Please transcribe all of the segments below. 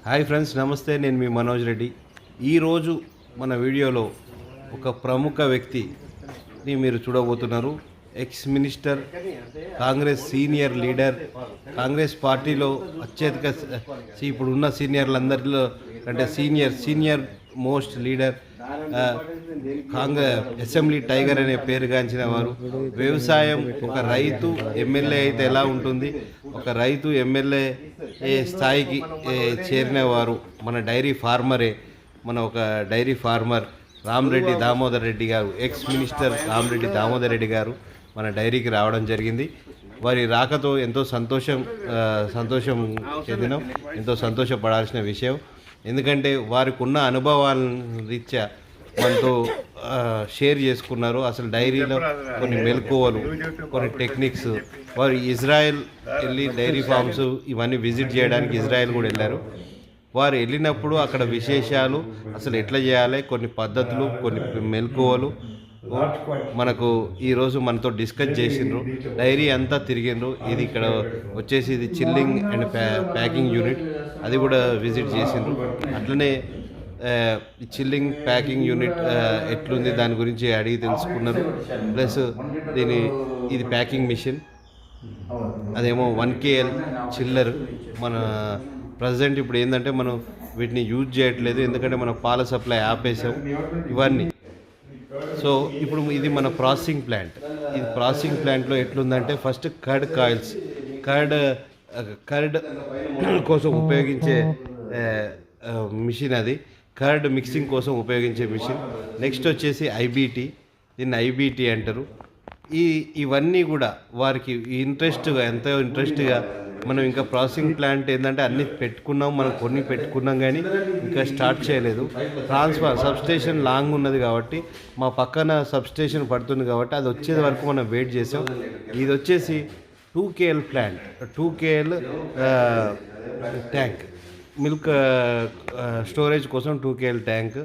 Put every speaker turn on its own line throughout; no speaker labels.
Hi friends, నమస్తే. నేను మీ మనోజ్ రెడ్డి. ఈరోజు మన వీడియోలో ఒక ప్రముఖ వ్యక్తిని మీరు చూడబోతున్నారు. Ex minister, Congress senior leader, Congress పార్టీలో అత్యధిక ఇప్పుడున్న సీనియర్లందరిలో అంటే senior most leader, Congress assembly tiger అనే పేరుగాంచిన వారు. వ్యవసాయం, ఒక రైతు ఎమ్మెల్యే అయితే ఎలా ఉంటుంది, ఒక రైతు ఎమ్మెల్యే స్థాయికి చేరిన వారు మన డైరీ ఫార్మరే. ఒక డైరీ ఫార్మర్ రామరెడ్డి దామోదర్ రెడ్డి గారు, ఎక్స్ మినిస్టర్ రామరెడ్డి దామోదర్ రెడ్డి గారు మన డైరీకి రావడం జరిగింది. వారి రాకతో ఎంతో సంతోషం చెందినాం, ఎంతో సంతోషపడాల్సిన విషయం. ఎందుకంటే వారికి ఉన్న అనుభవాల రీత్యా మనతో షేర్ చేసుకున్నారు. అసలు డైరీలో కొన్ని మెలకువలు, కొన్ని టెక్నిక్స్. వారు ఇజ్రాయెల్ వెళ్ళి డైరీ ఫార్మ్స్ ఇవన్నీ విజిట్ చేయడానికి ఇజ్రాయెల్ కూడా వెళ్ళారు. వారు వెళ్ళినప్పుడు అక్కడ విశేషాలు, అసలు ఎట్లా చేయాలి, కొన్ని పద్ధతులు, కొన్ని మెలకువలు మనకు ఈరోజు మనతో డిస్కస్ చేసిండ్రు. డైరీ అంతా తిరిగిండ్రు. ఇది ఇక్కడ వచ్చేసి ఇది చిల్లింగ్ అండ్ ప్యాకింగ్ యూనిట్, అది కూడా విజిట్ చేసిండ్రు. అట్లనే చిల్లింగ్ ప్యాకింగ్ యూనిట్ ఎట్లుంది దాని గురించి అడిగి తెలుసుకున్నారు. ప్లస్ ఇది ప్యాకింగ్ మిషన్, అదేమో 1 kl చిల్లర్. మన ప్రజెంట్ ఇప్పుడు ఏంటంటే మనం వీటిని యూజ్ చేయట్లేదు, ఎందుకంటే మన పాల సప్లై ఆపేసాం ఇవన్నీ. సో ఇప్పుడు ఇది మన ప్రాసెసింగ్ ప్లాంట్. ఇది ప్రాసెసింగ్ ప్లాంట్లో ఎట్లుందంటే ఫస్ట్ కర్డ్ కోసం ఉపయోగించే మిషన్, అది కర్డ్ మిక్సింగ్ కోసం ఉపయోగించే మిషన్. నెక్స్ట్ వచ్చేసి ఐబీటీ, దీన్ని ఐబీటీ అంటారు. ఇవన్నీ కూడా వారికి ఎంతో ఇంట్రెస్ట్గా మనం ఇంకా ప్రాసెసింగ్ ప్లాంట్ ఏంటంటే అన్నీ పెట్టుకున్నాం, మనం కొన్ని పెట్టుకున్నాం కానీ ఇంకా స్టార్ట్ చేయలేదు. సబ్స్టేషన్ లాంగ్ ఉన్నది కాబట్టి, మా పక్కన సబ్స్టేషన్ పడుతుంది కాబట్టి అది వచ్చేది వరకు మనం వెయిట్ చేసాం. ఇది వచ్చేసి 2 kl plant, 2 kl tank, milk storage కోసం 2 kl ట్యాంక్.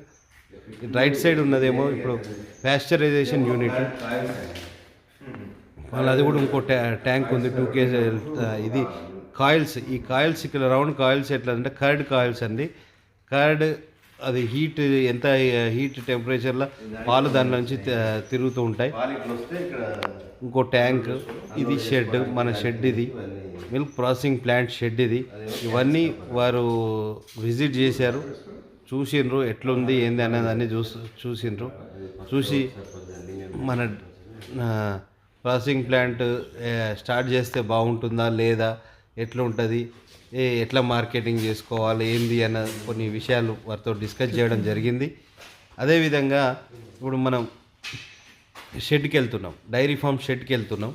రైట్ సైడ్ ఉన్నదేమో ఇప్పుడు ప్యాస్చరైజేషన్ యూనిట్, మళ్ళీ అది కూడా ఇంకో ట్యాంక్ ఉంది 2 kl. ఇది కాయిల్స్, ఈ కాయిల్స్ ఇక్కడ రౌండ్ కాయిల్స్ ఎట్లా అంటే కర్డ్ కాయిల్స్ అండి. కర్డ్ అది ఎంత హీట్ టెంపరేచర్లో పాలు దాని నుంచి తిరుగుతూ ఉంటాయి. ఇంకో ట్యాంక్, ఇది షెడ్, మన షెడ్, ఇది మిల్క్ ప్రాసెసింగ్ ప్లాంట్ షెడ్. ఇవన్నీ వారు విజిట్ చేశారు, చూసిండ్రు ఎట్లుంది ఏంది అనేది అన్నీ చూసిండ్రు. చూసి మన ప్రాసెసింగ్ ప్లాంట్ స్టార్ట్ చేస్తే బాగుంటుందా లేదా, ఎట్లా ఉంటుంది, ఎట్లా మార్కెటింగ్ చేసుకోవాలి ఏంది అన్న కొన్ని విషయాలు వారితో డిస్కస్ చేయడం జరిగింది. అదేవిధంగా ఇప్పుడు మనం షెడ్కి వెళ్తున్నాం, డైరీ ఫామ్ షెడ్కి వెళ్తున్నాం.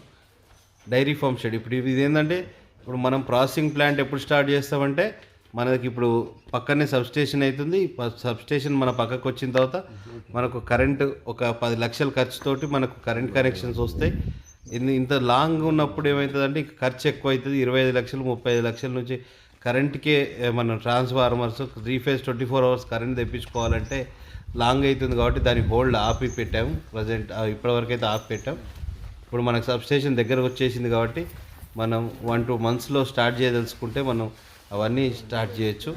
డైరీ ఫామ్ షెడ్ ఇప్పుడు ఇది ఏంటంటే, ఇప్పుడు మనం ప్రాసెసింగ్ ప్లాంట్ ఎప్పుడు స్టార్ట్ చేస్తామంటే మనకి ఇప్పుడు పక్కనే సబ్స్టేషన్ అవుతుంది. సబ్స్టేషన్ మన పక్కకు వచ్చిన తర్వాత మనకు కరెంటు ఒక 10 లక్షల ఖర్చుతోటి మనకు కరెంట్ కనెక్షన్స్ వస్తాయి. ఇంత లాంగ్ ఉన్నప్పుడు ఏమవుతుందంటే ఖర్చు ఎక్కువ అవుతుంది. 25 లక్షలు 35 లక్షల నుంచి కరెంట్కే మనం ట్రాన్స్ఫార్మర్స్ 3 phase 24 hours కరెంట్ తెప్పించుకోవాలంటే లాంగ్ అవుతుంది. కాబట్టి దాన్ని హోల్డ్ ఆపి పెట్టాము. ప్రజెంట్ ఇప్పటివరకు అయితే ఆపి పెట్టాం. ఇప్పుడు మనకు సబ్స్టేషన్ దగ్గరకు వచ్చేసింది కాబట్టి మనం 1-2 monthsలో స్టార్ట్ చేయదలుచుకుంటే మనం అవన్నీ స్టార్ట్ చేయొచ్చు.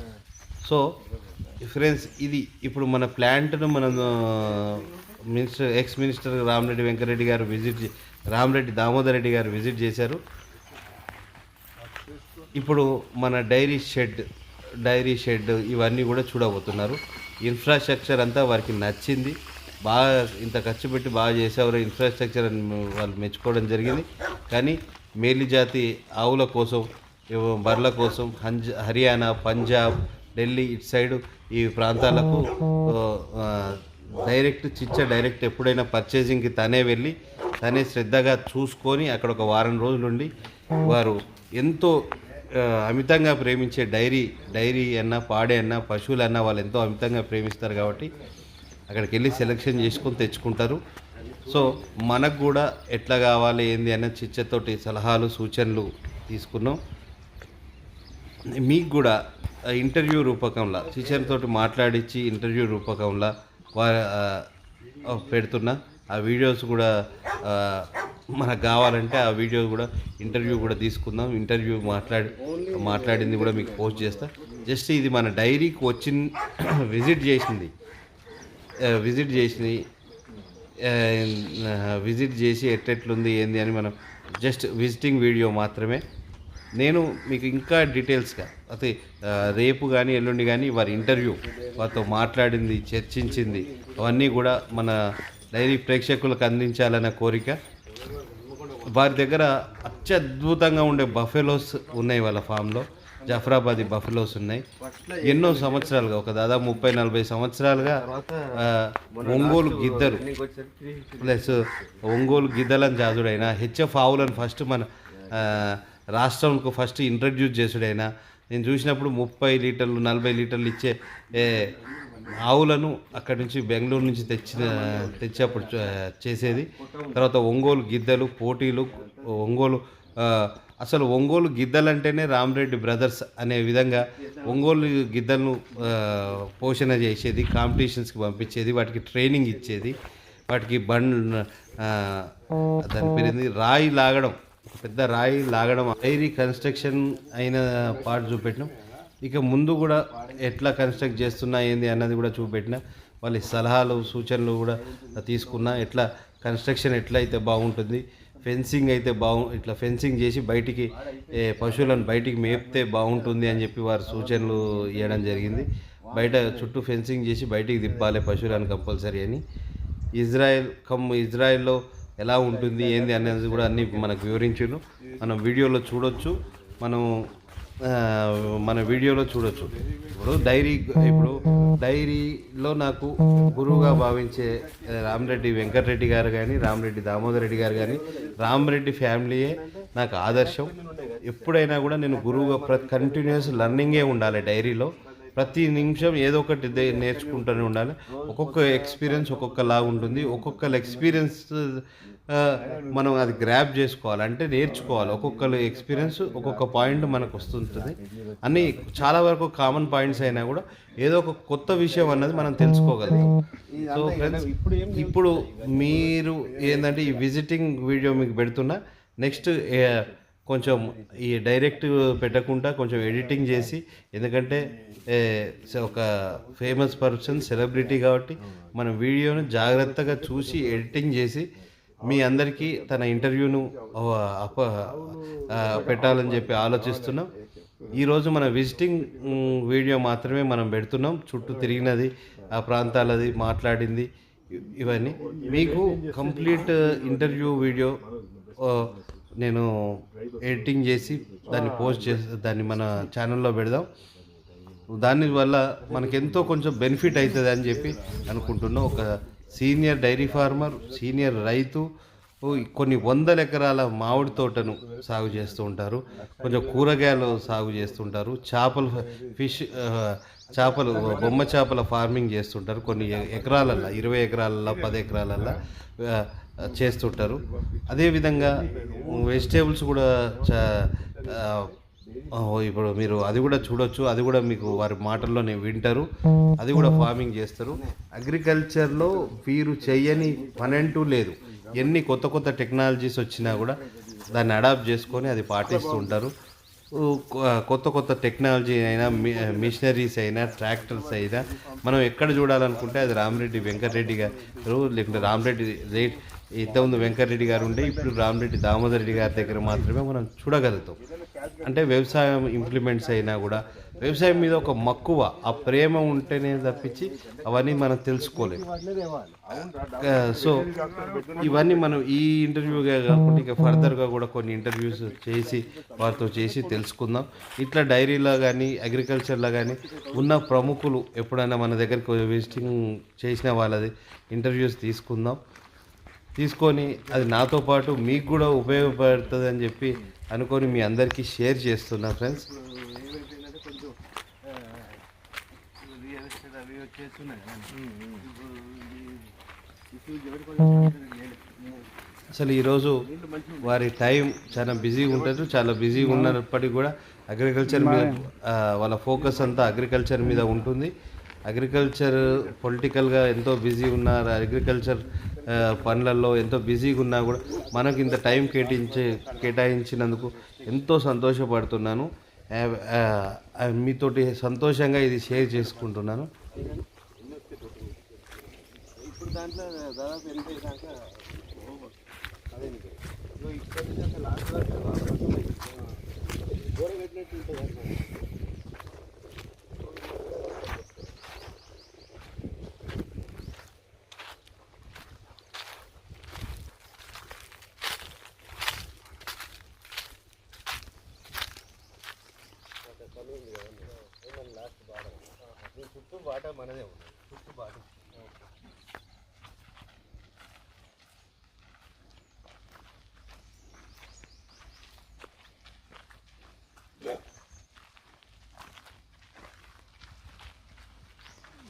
సో ఫ్రెండ్స్, ఇది ఇప్పుడు మన ప్లాంట్ను మనం ఎక్స్ మినిస్టర్ రామరెడ్డి దామోదర్ రెడ్డి గారు విజిట్ చేశారు. ఇప్పుడు మన డైరీ షెడ్ ఇవన్నీ కూడా చూడబోతున్నారు. ఇన్ఫ్రాస్ట్రక్చర్ అంతా వారికి నచ్చింది. బాగా ఇంత ఖర్చు పెట్టి బాగా చేసేవారు ఇన్ఫ్రాస్ట్రక్చర్ అని వాళ్ళు మెచ్చుకోవడం జరిగింది. కానీ మేలి జాతి ఆవుల కోసం, బర్ల కోసం హర్యానా, పంజాబ్, ఢిల్లీ ఇటు సైడు ఈ ప్రాంతాలకు డైరెక్ట్ ఎప్పుడైనా పర్చేజింగ్కి తనే వెళ్ళి తనే శ్రద్ధగా చూసుకొని అక్కడ ఒక వారం రోజులు ఉండి వారు ఎంతో అమితంగా ప్రేమించే డైరీ అన్నా, పాడే అన్నా, పశువులన్నా వాళ్ళు ఎంతో అమితంగా ప్రేమిస్తారు కాబట్టి అక్కడికి వెళ్ళి సెలెక్షన్ చేసుకొని తెచ్చుకుంటారు. సో మనకు కూడా ఎట్లా కావాలి ఏంది అన్న చిచ్చతోటి సలహాలు సూచనలు తీసుకున్నాం. మీకు కూడా ఇంటర్వ్యూ రూపకంలో టీచర్తో మాట్లాడించి ఇంటర్వ్యూ రూపకంలో పెడుతున్నా. ఆ వీడియోస్ కూడా మనకు కావాలంటే ఆ వీడియో కూడా ఇంటర్వ్యూ కూడా తీసుకుందాం. ఇంటర్వ్యూ మాట్లాడింది కూడా మీకు పోస్ట్ చేస్తా. జస్ట్ ఇది మన డైరీకి వచ్చి విజిట్ చేసింది, విజిట్ చేసి ఎట్లెట్లుంది ఏంది అని మనం జస్ట్ విజిటింగ్ వీడియో మాత్రమే. నేను మీకు ఇంకా డీటెయిల్స్గా అయితే రేపు కానీ ఎల్లుండి కానీ వారి ఇంటర్వ్యూ, వారితో మాట్లాడింది, చర్చించింది అవన్నీ కూడా మన డైరీ ప్రేక్షకులకు అందించాలన్న కోరిక. వారి దగ్గర అత్యద్భుతంగా ఉండే బఫెలోస్ ఉన్నాయి, వాళ్ళ ఫామ్లో జఫ్రాబాదీ బఫెలోస్ ఉన్నాయి. ఎన్నో సంవత్సరాలుగా, ఒక దాదాపు 30-40 సంవత్సరాలుగా ఒంగోలు గిద్దలు ప్లస్ ఒంగోలు గిద్దలని జాదుడైనా హెచ్ఎఫ్ ఆవులను ఫస్ట్ మన రాష్ట్రంకు ఫస్ట్ ఇంట్రడ్యూస్ చేసుడైనా నేను చూసినప్పుడు 30 లీటర్లు 40 లీటర్లు ఇచ్చే ఆవులను అక్కడి నుంచి బెంగళూరు నుంచి తెచ్చినప్పుడు చేసేది. తర్వాత ఒంగోలు గిద్దలు పోటీలు, అసలు ఒంగోలు గిద్దలంటేనే రామరెడ్డి బ్రదర్స్ అనే విధంగా ఒంగోలు గిద్దలను పోషణ చేసేది, కాంపిటీషన్స్కి పంపించేది, వాటికి ట్రైనింగ్ ఇచ్చేది, వాటికి దాని పేరు రాయి లాగడం, పెద్ద రాయి లాగడం, డైరీ కన్స్ట్రక్షన్ అయిన పార్ట్ చూపెట్టినాం. ఇక ముందు కూడా ఎట్లా కన్స్ట్రక్ట్ చేస్తున్నా ఏంది అన్నది కూడా చూపెట్టిన, వాళ్ళ సలహాలు సూచనలు కూడా తీసుకున్నా. ఎట్లా కన్స్ట్రక్షన్ ఎట్లయితే బాగుంటుంది, ఫెన్సింగ్ అయితే ఇట్లా ఫెన్సింగ్ చేసి బయటికి పశువులను బయటికి మేపితే బాగుంటుంది అని చెప్పి వారు సూచనలు ఇవ్వడం జరిగింది. బయట చుట్టూ ఫెన్సింగ్ చేసి బయటికి తిప్పాలి పశువులను కంపల్సరీ అని. ఇజ్రాయెల్లో ఎలా ఉంటుంది ఏంది అనేది కూడా అన్నీ మనకు వివరించారు. మనం వీడియోలో చూడొచ్చు, మన వీడియోలో చూడొచ్చు. ఇప్పుడు డైరీలో నాకు గురువుగా భావించే రామరెడ్డి వెంకటరెడ్డి గారు కానీ, రామరెడ్డి దామోదర్ రెడ్డి గారు కానీ, రామరెడ్డి ఫ్యామిలీయే నాకు ఆదర్శం. ఎప్పుడైనా కూడా నేను గురువుగా కంటిన్యూస్ లర్నింగే ఉండాలి. డైరీలో ప్రతి నిమిషం ఏదో ఒకటి నేర్చుకుంటూనే ఉండాలి. ఒక్కొక్క ఎక్స్పీరియన్స్ ఒక్కొక్కలా ఉంటుంది. ఒక్కొక్కరు ఎక్స్పీరియన్స్ మనం అది గ్రాప్ చేసుకోవాలి, అంటే నేర్చుకోవాలి. ఒక్కొక్కరు ఎక్స్పీరియన్స్ ఒక్కొక్క పాయింట్ మనకు వస్తుంటుంది. అన్నీ చాలా వరకు కామన్ పాయింట్స్ అయినా కూడా ఏదో ఒక కొత్త విషయం అన్నది మనం తెలుసుకోగలుగుతాం. సో ఫ్రెండ్స్, ఇప్పుడు మీరు ఏంటంటే ఈ విజిటింగ్ వీడియో మీకు పెడుతున్నా. నెక్స్ట్ కొంచెం ఈ డైరెక్ట్ పెట్టకుండా కొంచెం ఎడిటింగ్ చేసి, ఎందుకంటే ఒక ఫేమస్ పర్సన్, సెలబ్రిటీ కాబట్టి మన వీడియోను జాగ్రత్తగా చూసి ఎడిటింగ్ చేసి మీ అందరికీ తన ఇంటర్వ్యూను పెట్టాలని చెప్పి ఆలోచిస్తున్నాం. ఈరోజు మన విజిటింగ్ వీడియో మాత్రమే మనం పెడుతున్నాం. చుట్టూ తిరిగినది, ఆ ప్రాంతాలది, మాట్లాడింది, ఇవన్నీ మీకు కంప్లీట్ ఇంటర్వ్యూ వీడియో నేను ఎడిటింగ్ చేసి దాన్ని పోస్ట్ చేసి దాన్ని మన ఛానల్లో పెడదాం. దానివల్ల మనకెంతో కొంచెం బెనిఫిట్ అవుతుంది అని చెప్పి అనుకుంటున్నాం. ఒక సీనియర్ డైరీ ఫార్మర్, సీనియర్ రైతు కొన్ని 100 ఎకరాల మామిడి తోటను సాగు చేస్తూ ఉంటారు, కొంచెం కూరగాయలు సాగు చేస్తుంటారు, చేపలు బొమ్మ చేపల ఫార్మింగ్ చేస్తుంటారు. కొన్ని ఎకరాలల్లో 20 ఎకరాలల్లో 10 ఎకరాలల్లో చేస్తుంటారు. అదేవిధంగా వెజిటేబుల్స్ కూడా ఇప్పుడు మీరు అది కూడా చూడొచ్చు. అది కూడా మీకు వారి మాటల్లోనే వింటారు. అది కూడా ఫార్మింగ్ చేస్తారు. అగ్రికల్చర్లో వీరు చేయని పనంటూ లేదు. ఎన్ని కొత్త టెక్నాలజీస్ వచ్చినా కూడా దాన్ని అడాప్ట్ చేసుకొని అది పాటిస్తూ ఉంటారు. కొత్త టెక్నాలజీ అయినా, మిషనరీస్ అయినా, ట్రాక్టర్స్ అయినా మనం ఎక్కడ చూడాలనుకుంటే అది రామరెడ్డి వెంకటరెడ్డి గారు, లేకుంటే రామరెడ్డి ఇంతకుముందు వెంకటరెడ్డి గారు ఉండే, ఇప్పుడు రామరెడ్డి దామోదర్ రెడ్డి గారి దగ్గర మాత్రమే మనం చూడగలుగుతాం. అంటే వ్యవసాయం ఇంప్లిమెంట్స్ అయినా కూడా వ్యవసాయం మీద ఒక మక్కువ, ఆ ప్రేమ ఉంటేనే తప్పించి అవన్నీ మనం తెలుసుకోలేము. సో ఇవన్నీ మనం ఈ ఇంటర్వ్యూగా కాకుండా ఇంకా ఫర్దర్గా కూడా కొన్ని ఇంటర్వ్యూస్ చేసి వారితో చేసి తెలుసుకుందాం. ఇట్లా డైరీలో కానీ అగ్రికల్చర్లో కానీ ఉన్న ప్రముఖులు ఎప్పుడైనా మన దగ్గరికి విజిటింగ్ చేసిన వాళ్ళది ఇంటర్వ్యూస్ తీసుకొని అది నాతో పాటు మీకు కూడా ఉపయోగపడుతుంది అని చెప్పి అనుకొని మీ అందరికీ షేర్ చేస్తున్నా ఫ్రెండ్స్. అసలు ఈరోజు వారి టైం చాలా బిజీగా ఉంటుంది. చాలా బిజీగా ఉన్నప్పటికీ కూడా అగ్రికల్చర్ మీద వాళ్ళ ఫోకస్ అంతా అగ్రికల్చర్ మీద ఉంటుంది. అగ్రికల్చర్ పొలిటికల్గా ఎంతో బిజీ ఉన్నారు, అగ్రికల్చర్ పనులలో ఎంతో బిజీగా ఉన్నా కూడా మనకి ఇంత టైం కేటాయించినందుకు ఎంతో సంతోషపడుతున్నాను. మీతోటి సంతోషంగా ఇది షేర్ చేసుకుంటున్నాను.
ఇప్పుడు దాంట్లో దాదాపు 80 దాకా అదే ఇక్కడ నుంచి అసలు లాస్ట్ వరకు గోడ పెట్టినట్టు ఉంటుంది. లాస్ట్ బాట చుట్టూ బాట మనదే ఉంది, చుట్టూ బాట.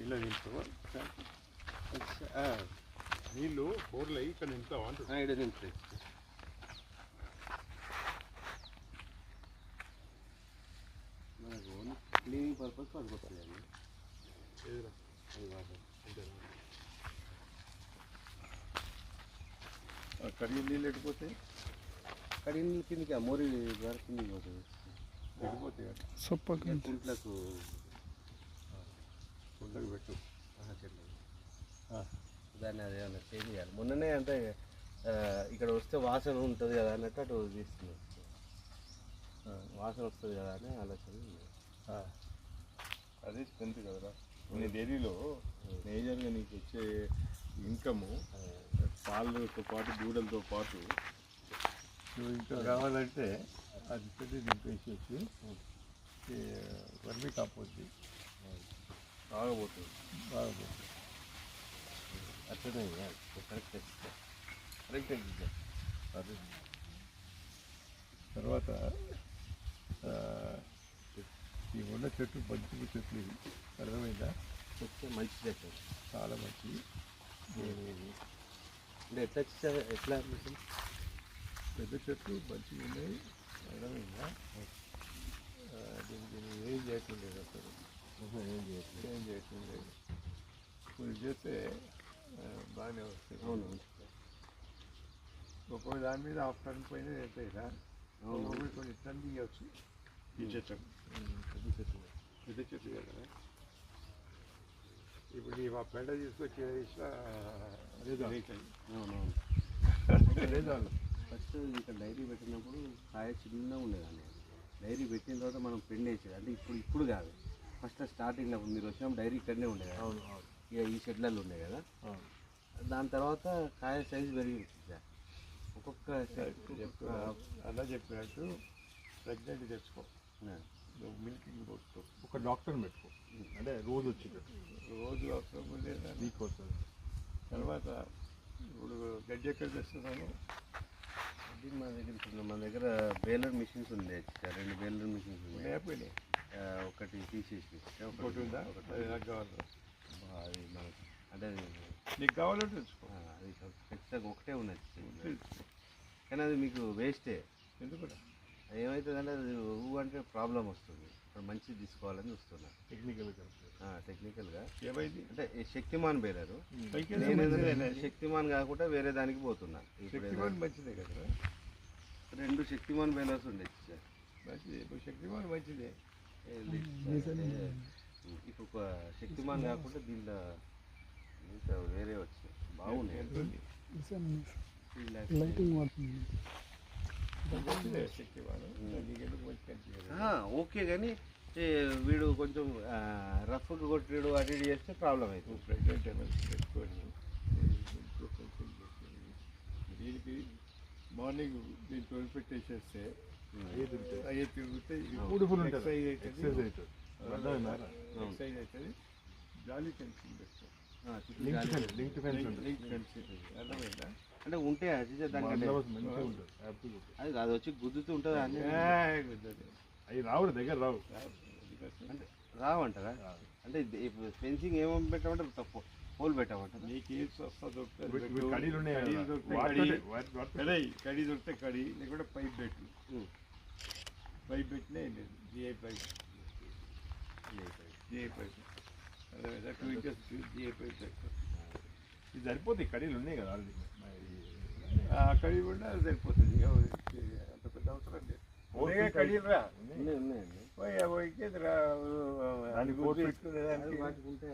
ఇలా నింపుతావా? నీళ్ళు బోర్లు అయ్యి ఇక్కడ నింపుతావా అంటున్నా.
ఇక్కడ నింపుతాయి. మనకు ఓన్లీ క్లీనింగ్ పర్పస్ పడుకొస్తుంది అండి.
కడిగి నీళ్ళు ఎట్టిపోతాయి?
కడిగి నీళ్ళు కిందకి ఆ మోరి ద్వారా కిందికి పోతుంది.
ఎట్టిపోతాయి కదా
సొప్పకి కుంట్లకు
కుండకు పెట్టు.
చెట్లు దాన్ని అదేమన్నా చేంజ్ చేయాలి. మొన్ననే అంటే ఇక్కడ వస్తే వాసన ఉంటుంది కదా అన్నట్టు అటు తీస్తున్నాం. వాసన వస్తుంది కదా అని ఆలోచన.
అదే స్ట్రెంత్ కదరా నీ డైరీలో. మేజర్గా నీకు వచ్చే ఇన్కము పాలతో పాటు దూడలతో పాటు నువ్వు ఇంకా కావాలంటే అది పెట్టి నింపేసేసి వర్మీ కాపోద్ది బాగపోతుంది.
అట్లనే కరెక్ట్
కరెక్ట్ అదే. తర్వాత ఈ ఉన్న చెట్లు మంచి చెట్లు ఇవి, అర్థమైందా?
చెప్తే మంచి చెట్టు,
చాలా మంచివి.
అంటే ఎట్లా
పెద్ద చెట్లు మంచిగా ఉన్నాయి, అర్థమైందా? దీనికి ఏం చేయట్లేదు అసలు, ఏం చేయట్లేదు. ఇప్పుడు చేస్తే బాగానే వస్తుంది.
అవును.
ఒక్కొక్క దాని మీద హాఫ్ టన్ పైన అవుతాయిరా. కొన్ని టన్ తీయవచ్చు. ఈ చెట్టు పెద్ద చెట్టు కదా. ఇప్పుడు నీ ఆ పెండ తీసుకొచ్చి వేసినా
లేదు. ఫస్ట్ ఇక్కడ డైరీ పెట్టినప్పుడు కాయ చిన్నగా ఉండేదాన్ని. డైరీ పెట్టిన తర్వాత మనం పెండ్ వేసేది. అంటే ఇప్పుడు కాదు, ఫస్ట్ స్టార్టింగ్లో మీరు వచ్చినప్పుడు డైరీ ఇక్కడనే ఉండేది. అవును. ఇక ఈ షెడ్లలో ఉండే కదా. దాని తర్వాత కాయ సైజు పెరిగింది. ఒక్కొక్క
అలా చెప్పినట్టు ప్రెగ్నెంట్ తెచ్చుకో, నువ్వు మిల్కింగ్ పోసుకో, ఒక డాక్టర్ పెట్టుకో. అంటే రోజు రోజు అవసరం లేదా వీక్ వస్తుంది. తర్వాత ఇప్పుడు గడ్డి ఎక్కడ తెస్తున్నాను?
అది మన దగ్గర బేలర్ మిషన్స్ ఉంది. 2 బేలర్ మిషన్స్ ఉన్నాయి. ఒకటి తీసేసి
ఒకటి ఉందా? నాకు కావాలి.
అది మనకి అంటే
నీకు కావాలంటే తెచ్చుకో.
అది ఖచ్చితంగా ఒకటే ఉన్నది, కానీ అది మీకు వేస్టే.
ఎందుకు?
ఏమవుతుందంటే అది అంటే ప్రాబ్లం వస్తుంది. ఇప్పుడు మంచిది తీసుకోవాలని చూస్తున్నా. టెక్నికల్గా
ఏమైంది
అంటే శక్తిమాన్ బేలరు. శక్తిమాన్ కాకుండా వేరే దానికి పోతున్నా.
మంచిదే కదా,
2 శక్తిమాన్ బేలర్స్ ఉండే.
మంచిదే, ఇప్పుడు శక్తిమాన్ మంచిదే.
ఇప్పుడు శక్తిమాన్ కాకుండా దీంట్లో ఇంకా వేరే వచ్చాయి, బాగున్నాయి. ఓకే, కానీ వీడు కొంచెం రఫ్గా కొట్టాడు అటు ఇటు చేస్తే ప్రాబ్లం అవుతుంది.
ప్రెగ్నెంట్ పెట్టుకోండి. దీనికి మార్నింగ్ దీన్ని తోలిపెట్టేసేస్తే అయ్యే తిరుగుతాయి. ఎక్సైజ్ అవుతుంది. జాలీ ఫెన్సింగ్ పెట్టుకో. అర్థమైందా?
అంటే ఉంటే దానికంటే అది వచ్చి గుద్దుతూ ఉంటుంది అని.
అవి రావు, దగ్గర రావు.
అంటే రావంటారా? అంటే ఫెన్సింగ్ ఏమేమి పెట్టమంటే హోల్ పెట్టమంటారు.
నీకు ఏం వస్తుందో కడీ దొరికితే కడీ, లేకుంటే పైప్ పెట్టు. పైప్ పెట్టినా ఏం లేదు. జిఐ పైప్ అర్థమైందా? 2 ఇంచెస్ జిఐ పైప్ పెట్టు. ఇది సరిపోతుంది. కడీలు ఉన్నాయి కదా ఆల్రెడీ, ఆ కడీ కూడా సరిపోతుంది. అంత పెద్ద అవసరం లేదు. కడిగిరా
ఉన్నాయండి
పోయి పోయికి
అది వాటికి ఉంటే